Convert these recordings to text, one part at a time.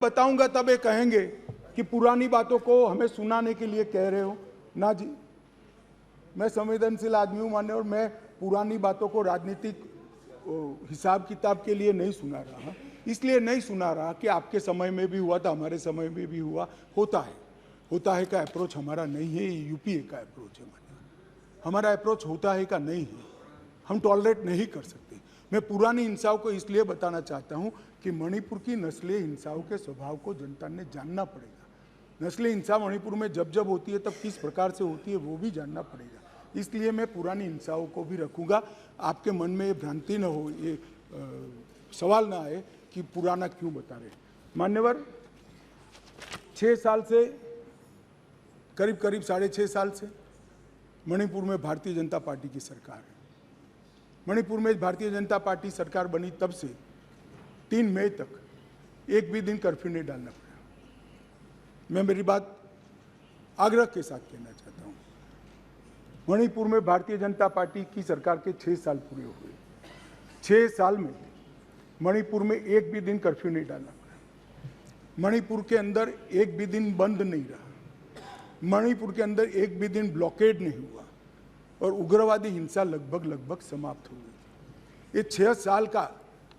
बताऊंगा तब ये कहेंगे कि पुरानी बातों को हमें सुनाने के लिए कह रहे हो। ना जी, मैं संवेदनशील आदमी हूं मान्य, और मैं पुरानी बातों को राजनीतिक हिसाब किताब के लिए नहीं सुना रहा। इसलिए नहीं सुना रहा कि आपके समय में भी हुआ था, हमारे समय में भी हुआ, होता है का अप्रोच हमारा नहीं है, ये यूपीए का अप्रोच है। हमारा अप्रोच होता है का नहीं है, हम टॉलरेट नहीं कर सकते। मैं पुरानी हिंसाओं को इसलिए बताना चाहता हूं कि मणिपुर की नस्लीय हिंसाओं के स्वभाव को जनता ने जानना पड़ेगा। नस्लीय हिंसा मणिपुर में जब जब होती है तब किस प्रकार से होती है वो भी जानना पड़ेगा। इसलिए मैं पुरानी हिंसाओं को भी रखूंगा। आपके मन में ये भ्रांति न हो, ये सवाल ना आए कि पुराना क्यों बता रहे। मान्यवर, 6 साल से करीब 6.5 साल से मणिपुर में भारतीय जनता पार्टी की सरकार है। मणिपुर में भारतीय जनता पार्टी सरकार बनी तब से 3 मई तक एक भी दिन कर्फ्यू नहीं डालना पड़ा। मैं मेरी बात आग्रह के साथ कहना चाहता हूं। मणिपुर में भारतीय जनता पार्टी की सरकार के 6 साल पूरे हुए। 6 साल में मणिपुर में एक भी दिन कर्फ्यू नहीं डालना पड़ा। मणिपुर के अंदर एक भी दिन बंद नहीं रहा। मणिपुर के अंदर एक भी दिन ब्लॉकेड नहीं हुआ और उग्रवादी हिंसा लगभग समाप्त हो गई। ये 6 साल का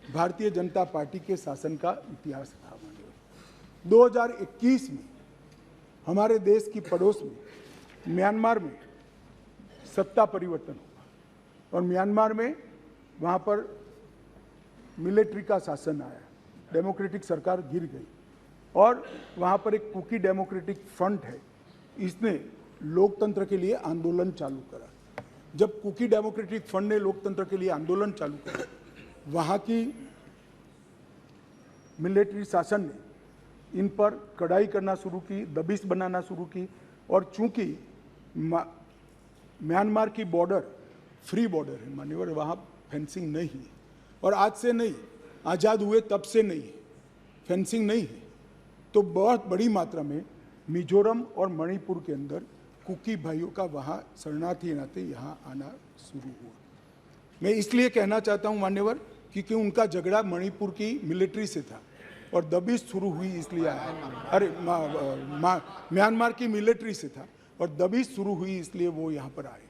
भारतीय जनता पार्टी के शासन का इतिहास था। 2021 में हमारे देश की पड़ोस में म्यांमार में सत्ता परिवर्तन हुआ और म्यांमार में वहाँ पर मिलिट्री का शासन आया, डेमोक्रेटिक सरकार गिर गई और वहाँ पर एक कुकी डेमोक्रेटिक फ्रंट है, इसने लोकतंत्र के लिए आंदोलन चालू करा। जब कुकी डेमोक्रेटिक फ्रंट ने लोकतंत्र के लिए आंदोलन चालू करा, वहाँ की मिलिट्री शासन ने इन पर कड़ाई करना शुरू की, दबिश बनाना शुरू की और चूंकि म्यांमार की बॉर्डर फ्री बॉर्डर है मान्यवर, वहाँ फेंसिंग नहीं है और आज से नहीं, आज़ाद हुए तब से नहीं है, फेंसिंग नहीं है, तो बहुत बड़ी मात्रा में मिजोरम और मणिपुर के अंदर कुकी भाइयों का वहाँ शरणार्थी नाते यहाँ आना शुरू हुआ। मैं इसलिए कहना चाहता हूँ मान्यवर, क्योंकि उनका झगड़ा मणिपुर की मिलिट्री से था और दबिश शुरू हुई इसलिए आया। अरे म्यांमार की मिलिट्री से था और दबिश शुरू हुई इसलिए वो यहाँ पर आए।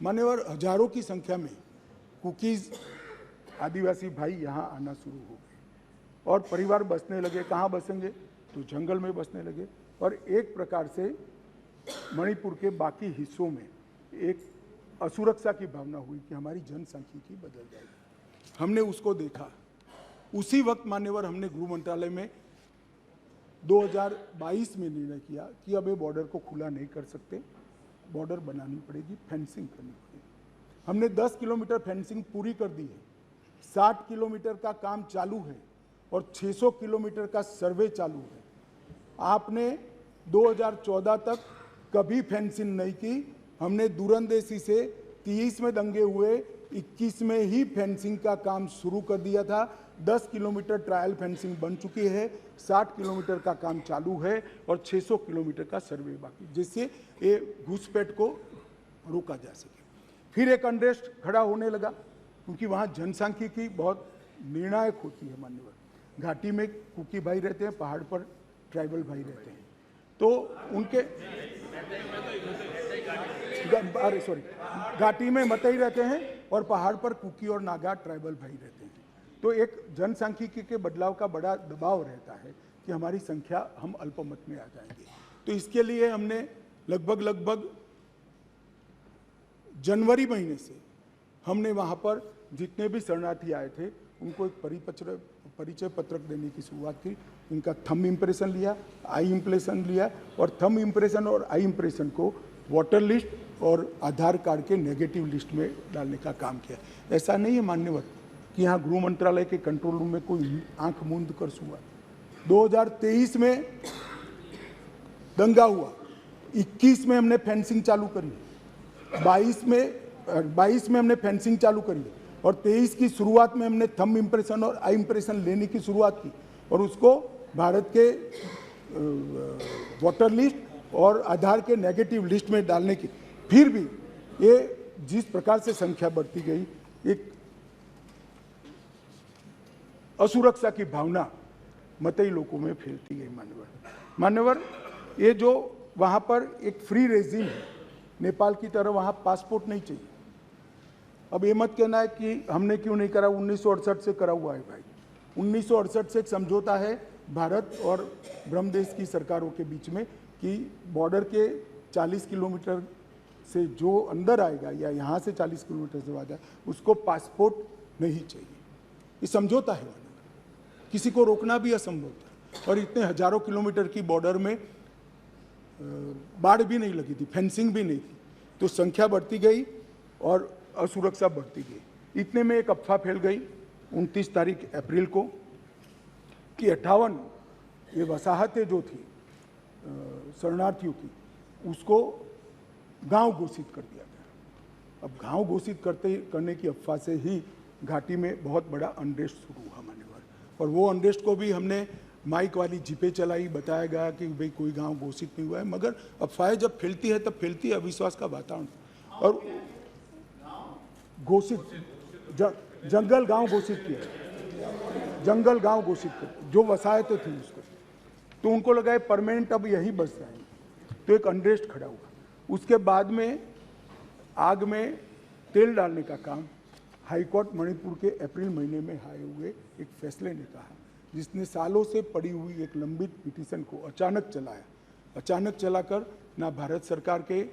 मान्यवर, हजारों की संख्या में कुकीज आदिवासी भाई यहाँ आना शुरू हो गए और परिवार बसने लगे। कहाँ बसेंगे? तो जंगल में बसने लगे और एक प्रकार से मणिपुर के बाकी हिस्सों में एक असुरक्षा की भावना हुई कि हमारी जनसांख्यिकी बदल जाएगी। हमने उसको देखा। उसी वक्त मान्यवर हमने गृह मंत्रालय में 2022 में निर्णय किया कि अब ये बॉर्डर को खुला नहीं कर सकते, बॉर्डर बनानी पड़ेगी, फेंसिंग करनी पड़ेगी। हमने 10 किलोमीटर फेंसिंग पूरी कर दी है, 60 किलोमीटर का काम चालू है और 600 किलोमीटर का सर्वे चालू है। आपने 2014 तक कभी फेंसिंग नहीं की। हमने दूरंदेशी से 30 में दंगे हुए, 21 में ही फेंसिंग का काम शुरू कर दिया था। 10 किलोमीटर ट्रायल फेंसिंग बन चुकी है, 60 किलोमीटर का काम चालू है और 600 किलोमीटर का सर्वे बाकी, जिससे ये घुसपैठ को रोका जा सके। फिर एक अनरेस्ट खड़ा होने लगा क्योंकि वहाँ जनसांख्यिकी बहुत निर्णायक होती है मान्यवर। घाटी में कुकी भाई रहते हैं, पहाड़ पर ट्राइबल भाई रहते हैं, तो उनके घाटी में मतई रहते हैं और पहाड़ पर कुकी और नागा ट्राइबल भाई रहते हैं। तो एक जनसांख्यिकी के बदलाव का बड़ा दबाव रहता है कि हमारी संख्या, हम अल्पमत में आ जाएंगे। तो इसके लिए हमने लगभग जनवरी महीने से हमने वहाँ पर जितने भी शरणार्थी आए थे उनको एक परिचय पत्रक देने की शुरुआत की। उनका थंब इम्प्रेशन लिया, आई इम्प्रेशन लिया और थंब इम्प्रेशन और आई इम्प्रेशन को वोटर लिस्ट और आधार कार्ड के नेगेटिव लिस्ट में डालने का काम किया। ऐसा नहीं है मान्यवर कि यहाँ गृह मंत्रालय के कंट्रोल रूम में कोई आंख मूंद कर हुआ। 2023 में दंगा हुआ, 21 में हमने फेंसिंग चालू करी, 22 में हमने फेंसिंग चालू करी और 23 की शुरुआत में हमने थंब इम्प्रेशन और आई इम्प्रेशन लेने की शुरुआत की और उसको भारत के वोटर लिस्ट और आधार के नेगेटिव लिस्ट में डालने की। फिर भी ये जिस प्रकार से संख्या बढ़ती गई, एक असुरक्षा की भावना मतई लोगों में फैलती गई। मान्यवर, ये जो वहाँ पर एक फ्री रेजिम है, नेपाल की तरह वहाँ पासपोर्ट नहीं चाहिए। अब ये मत कहना है कि हमने क्यों नहीं करा, 1968 से करा हुआ है भाई। 1968 से एक समझौता है भारत और ब्रह्मदेश की सरकारों के बीच में कि बॉर्डर के 40 किलोमीटर से जो अंदर आएगा या यहाँ से 40 किलोमीटर से बाहर उसको पासपोर्ट नहीं चाहिए। ये समझौता है, किसी को रोकना भी असंभव था। और इतने हजारों किलोमीटर की बॉर्डर में बाढ़ भी नहीं लगी थी, फेंसिंग भी नहीं थी, तो संख्या बढ़ती गई और असुरक्षा बढ़ती गई। इतने में एक अफवाह फैल गई 29 तारीख अप्रैल को कि 58 ये वसाहतें जो थी शरणार्थियों की, उसको गांव घोषित कर दिया गया। अब गांव घोषित करने की अफवाह से ही घाटी में बहुत बड़ा अनरेस्ट शुरू हुआ मान्यवर, और वो अनरेस्ट को भी हमने माइक वाली जीपे चलाई, बताया गया कि भाई कोई गांव घोषित नहीं हुआ है। मगर अफवाहें जब फैलती है तब फैलती है अविश्वास का वातावरण, और घोषित जंगल गांव घोषित किया, जंगल गांव घोषित कर जो वसाहतें थी उसको, तो उनको लगा है परमानेंट अब यही बस जाएंगे, तो एक अनरेस्ट खड़ा हुआ। उसके बाद में आग में तेल डालने का काम हाईकोर्ट मणिपुर के अप्रैल महीने में आए हुए एक फैसले ने कहा, जिसने सालों से पड़ी हुई एक लंबित पिटीशन को अचानक चलाया। अचानक चलाकर ना भारत सरकार के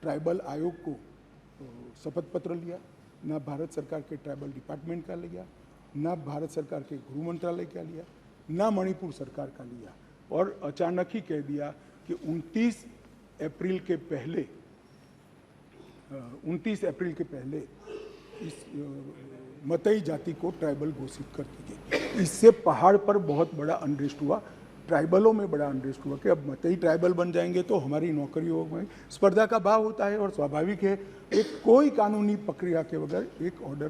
ट्राइबल आयोग को शपथ पत्र लिया, ना भारत सरकार के ट्राइबल डिपार्टमेंट का लिया, ना भारत सरकार के गृह मंत्रालय का लिया, ना मणिपुर सरकार का लिया, और अचानक ही कह दिया कि 29 अप्रैल के पहले इस मतई जाति को ट्राइबल घोषित कर दी गई। इससे पहाड़ पर बहुत बड़ा अनरेस्ट हुआ, ट्राइबलों में बड़ा अनरेस्ट हुआ कि अब मतई ट्राइबल बन जाएंगे तो हमारी नौकरियों में स्पर्धा का भाव होता है, और स्वाभाविक है एक कोई कानूनी प्रक्रिया के बगैर एक ऑर्डर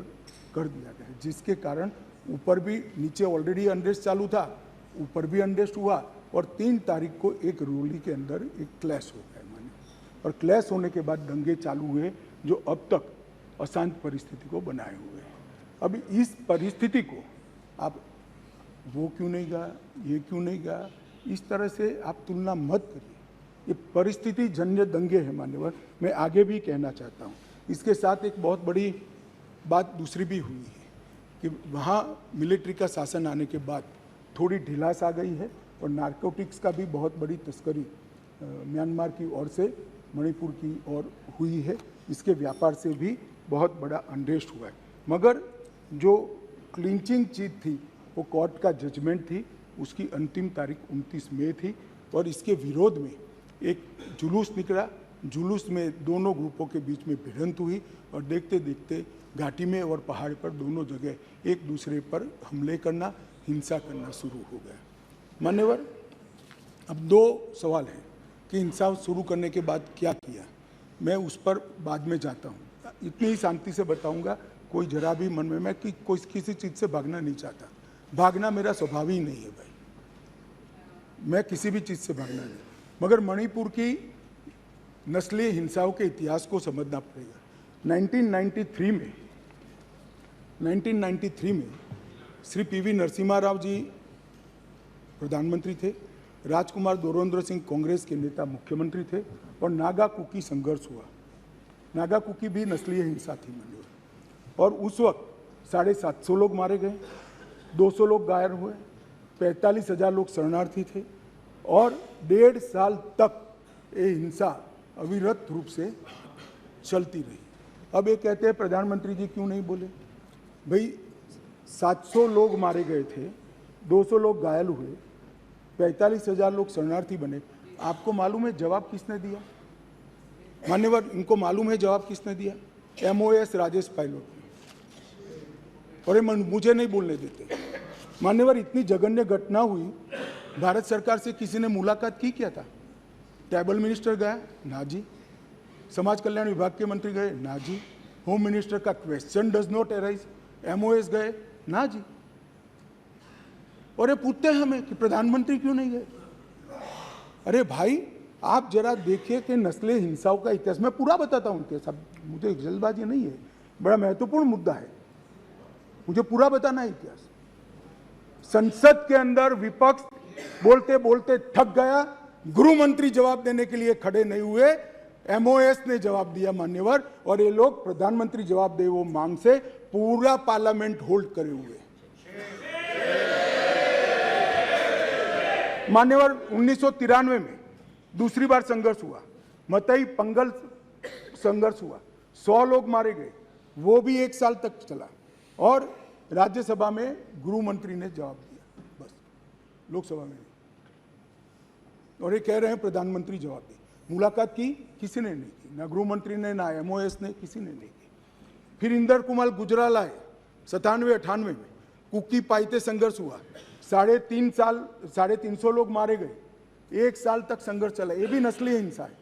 कर दिया गया, जिसके कारण ऊपर भी नीचे ऑलरेडी अनरेस्ट चालू था, ऊपर भी अनरेस्ट हुआ, और 3 तारीख को एक रोली के अंदर एक क्लैश हो गया माने, और क्लैश होने के बाद दंगे चालू हुए जो अब तक अशांत परिस्थिति को बनाए हुए हैं। अब इस परिस्थिति को आप वो क्यों नहीं गया, ये क्यों नहीं गया, इस तरह से आप तुलना मत करिए। ये परिस्थिति जन्य दंगे हैं मान्यवर। मैं आगे भी कहना चाहता हूँ, इसके साथ एक बहुत बड़ी बात दूसरी भी हुई है कि वहाँ मिलिट्री का शासन आने के बाद थोड़ी ढिलास आ गई है, और नारकोटिक्स का भी बहुत बड़ी तस्करी म्यांमार की ओर से मणिपुर की ओर हुई है। इसके व्यापार से भी बहुत बड़ा अनरेस्ट हुआ है। मगर जो क्लिंचिंग चीज थी वो कोर्ट का जजमेंट थी, उसकी अंतिम तारीख 29 मई थी, और इसके विरोध में एक जुलूस निकला। जुलूस में दोनों ग्रुपों के बीच में भिड़ंत हुई, और देखते देखते घाटी में और पहाड़ पर दोनों जगह एक दूसरे पर हमले करना, हिंसा करना शुरू हो गया। मान्यवर, अब 2 सवाल हैं कि हिंसा शुरू करने के बाद क्या किया, मैं उस पर बाद में जाता हूँ। इतनी ही शांति से बताऊंगा, कोई जरा भी मन में मैं कि कोई किसी चीज़ से भागना नहीं चाहता, भागना मेरा स्वभाव ही नहीं है भाई, मैं किसी भी चीज़ से भागना नहीं। मगर मणिपुर की नस्लीय हिंसाओं के इतिहास को समझना पड़ेगा। 1993 में श्री पीवी नरसिम्हा राव जी प्रधानमंत्री थे, राजकुमार दोरोन्द्र सिंह कांग्रेस के नेता मुख्यमंत्री थे, और नागा कुकी संघर्ष हुआ। नागा कुकी भी नस्लीय हिंसा थी मंजूर, और उस वक्त 750 लोग मारे गए, 200 लोग घायल हुए, 45,000 लोग शरणार्थी थे, और 1.5 साल तक ये हिंसा अविरत रूप से चलती रही। अब ये कहते हैं प्रधानमंत्री जी क्यों नहीं बोले, भाई 700 लोग मारे गए थे, 200 लोग घायल हुए, 45,000 लोग शरणार्थी बने। आपको मालूम है जवाब किसने दिया मान्यवर? इनको मालूम है जवाब किसने दिया? MOS राजेश पायलट ने। और ये मुझे नहीं बोलने देते मान्यवर। इतनी जघन्य घटना हुई, भारत सरकार से किसी ने मुलाकात की क्या था? ट्राइबल मिनिस्टर गया? ना जी। समाज कल्याण विभाग के मंत्री गए? ना जी। होम मिनिस्टर का question does not arise. MOS गए? ना जी। और ये पूछते हैं हमें कि प्रधानमंत्री क्यों नहीं गए? अरे भाई, आप जरा देखिए कि नस्लीय हिंसाओं का इतिहास, मैं पूरा बताता हूँ इतिहास, मुझे जल्दबाजी नहीं है, बड़ा महत्वपूर्ण मुद्दा है, मुझे पूरा बताना है इतिहास। संसद के अंदर विपक्ष बोलते बोलते थक गया, गृह मंत्री जवाब देने के लिए खड़े नहीं हुए, एमओएस ने जवाब दिया मान्यवर, और ये लोग प्रधानमंत्री जवाब दे वो मांग से पूरा पार्लियामेंट होल्ड करे हुए। मान्यवर 1993 में दूसरी बार संघर्ष हुआ, मतई पंगल संघर्ष हुआ, 100 लोग मारे गए, वो भी 1 साल तक चला, और राज्यसभा में गृह मंत्री ने जवाब दिया, बस लोकसभा में नहीं। और ये कह रहे हैं प्रधानमंत्री जवाब दे। मुलाकात की किसी ने नहीं की, ना गृह मंत्री ने, ना एमओएस ने, किसी ने नहीं की। फिर इंदर कुमार गुजराल आए 97-98 में, कुकी पाइते संघर्ष हुआ, 350 लोग मारे गए, 1 साल तक संघर्ष चला। ये भी नस्लीय हिंसा है,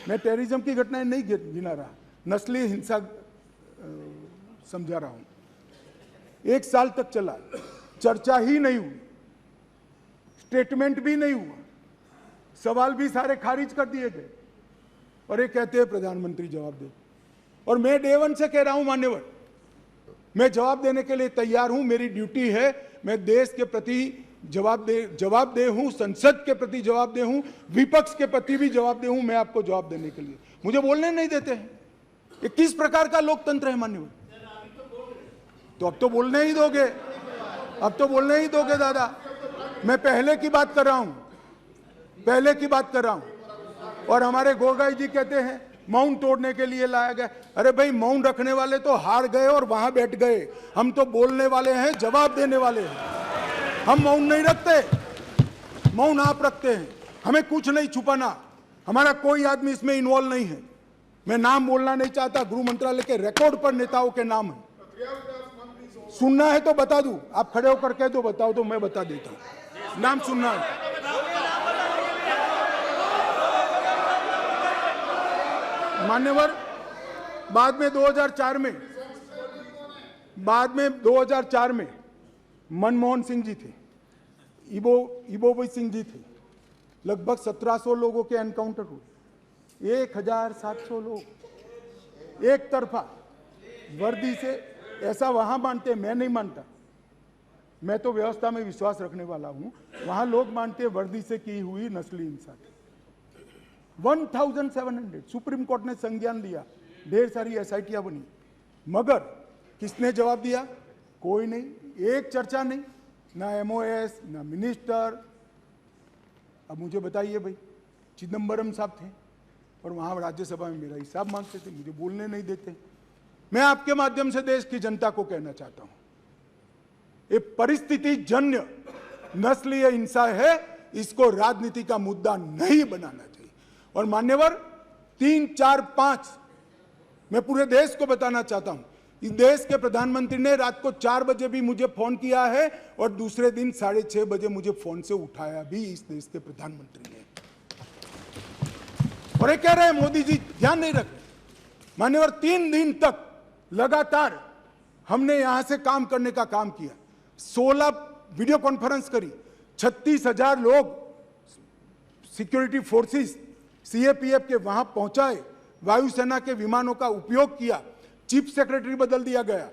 मैं टेररिज्म की घटनाएं नहीं गिना रहा, नस्लीय हिंसा समझा रहा हूं। 1 साल तक चला, चर्चा ही नहीं हुई, स्टेटमेंट भी नहीं हुआ, सवाल भी सारे खारिज कर दिए गए, और ये कहते हैं प्रधानमंत्री जवाब दे। और मैं डे वन से कह रहा हूं मान्यवर, मैं जवाब देने के लिए तैयार हूं, मेरी ड्यूटी है, मैं देश के प्रति जवाब दे हूं, संसद के प्रति जवाब दे हूं, विपक्ष के प्रति भी जवाब दे हूं, मैं आपको जवाब देने के लिए। मुझे बोलने नहीं देते हैं, ये किस प्रकार का लोकतंत्र है मान्यवर? तो अब तो बोलने ही दोगे, अब तो बोलने ही दोगे दादा। मैं पहले की बात कर रहा हूं, पहले की बात कर रहा हूं। और हमारे गोगाई जी कहते हैं मौन तोड़ने के लिए लाया गया। अरे भाई, मौन रखने वाले तो हार गए और वहां बैठ गए, हम तो बोलने वाले हैं, जवाब देने वाले हैं। हम मौन नहीं रखते, मौन आप रखते हैं। हमें कुछ नहीं छुपाना, हमारा कोई आदमी इसमें इन्वॉल्व नहीं है। मैं नाम बोलना नहीं चाहता, गृह मंत्रालय के रिकॉर्ड पर नेताओं के नाम है। सुनना है तो बता दूं, आप खड़े होकर कह दो बताओ तो मैं बता देता हूं, नाम सुनना है। मान्यवर, बाद में 2004 में मनमोहन सिंह जी थे, इबोबी सिंह जी थे, लगभग 1700 लोगों के एनकाउंटर हुए, 1700 लोग एक तरफा वर्दी से। ऐसा वहां मानते, मैं नहीं मानता, मैं तो व्यवस्था में विश्वास रखने वाला हूं। वहां लोग मानते वर्दी से की हुई नस्ली हिंसा थी। 1700 सुप्रीम कोर्ट ने संज्ञान लिया, ढेर सारी एसआईटियां बनी, मगर किसने जवाब दिया? कोई नहीं, एक चर्चा नहीं, ना एमओएस, ना मिनिस्टर। अब मुझे बताइए भाई, चिदम्बरम साहब थे और वहां राज्यसभा में मेरा हिसाब मांगते थे, मुझे बोलने नहीं देते। मैं आपके माध्यम से देश की जनता को कहना चाहता हूं, ये परिस्थिति जन्य नस्लीय हिंसा है, इसको राजनीति का मुद्दा नहीं बनाना चाहिए। और मान्यवर 3, 4, 5 मैं पूरे देश को बताना चाहता हूं, इस देश के प्रधानमंत्री ने रात को 4 बजे भी मुझे फोन किया है और दूसरे दिन 6:30 बजे मुझे फोन से उठाया भी इस देश के प्रधानमंत्री ने। और ये कह रहे हैं मोदी जी ध्यान नहीं रख रहे। मान्यवर 3 दिन तक लगातार हमने यहां से काम करने का काम किया, 16 वीडियो कॉन्फ्रेंस करी, 36,000 लोग सिक्योरिटी फोर्सेस सीएपीएफ के वहां पहुंचाए, वायुसेना के विमानों का उपयोग किया, चीफ सेक्रेटरी बदल दिया गया,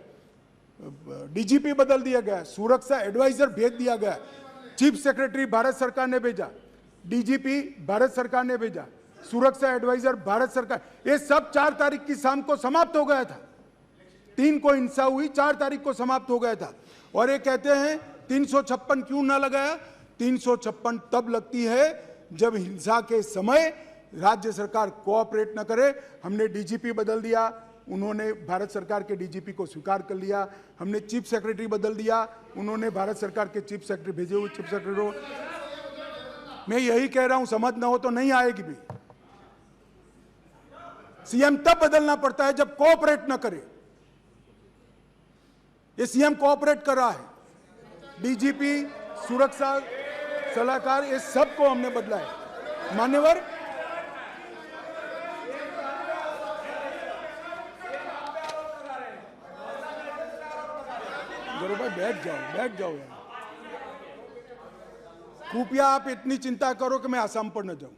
डीजीपी बदल दिया गया, सुरक्षा एडवाइजर भेज दिया गया, चीफ सेक्रेटरी भारत सरकार ने भेजा, डीजीपी भारत सरकार ने भेजा, सुरक्षा एडवाइजर भारत सरकार। ये सब 4 तारीख की शाम को समाप्त हो गया था। 3 को हिंसा हुई, 4 तारीख को समाप्त हो गया था। और ये कहते हैं 356 क्यों ना लगाया? 356 तब लगती है जब हिंसा के समय राज्य सरकार कोऑपरेट न करे। हमने डीजीपी बदल दिया, उन्होंने भारत सरकार के डीजीपी को स्वीकार कर लिया। हमने चीफ सेक्रेटरी बदल दिया, उन्होंने भारत सरकार के चीफ सेक्रेटरी भेजे हुए चीफ सेक्रेटरी। मैं यही कह रहा हूं, समझ ना हो तो नहीं आएगी भी। सीएम तब बदलना पड़ता है जब कोऑपरेट न करे। ये सीएम कोऑपरेट कर रहा है, डीजीपी, सुरक्षा सलाहकार, ये सबको हमने बदला है। मान्यवर भाई बैठ जाओ यार। कृपया आप इतनी चिंता करो कि मैं आसाम पर न जाऊं।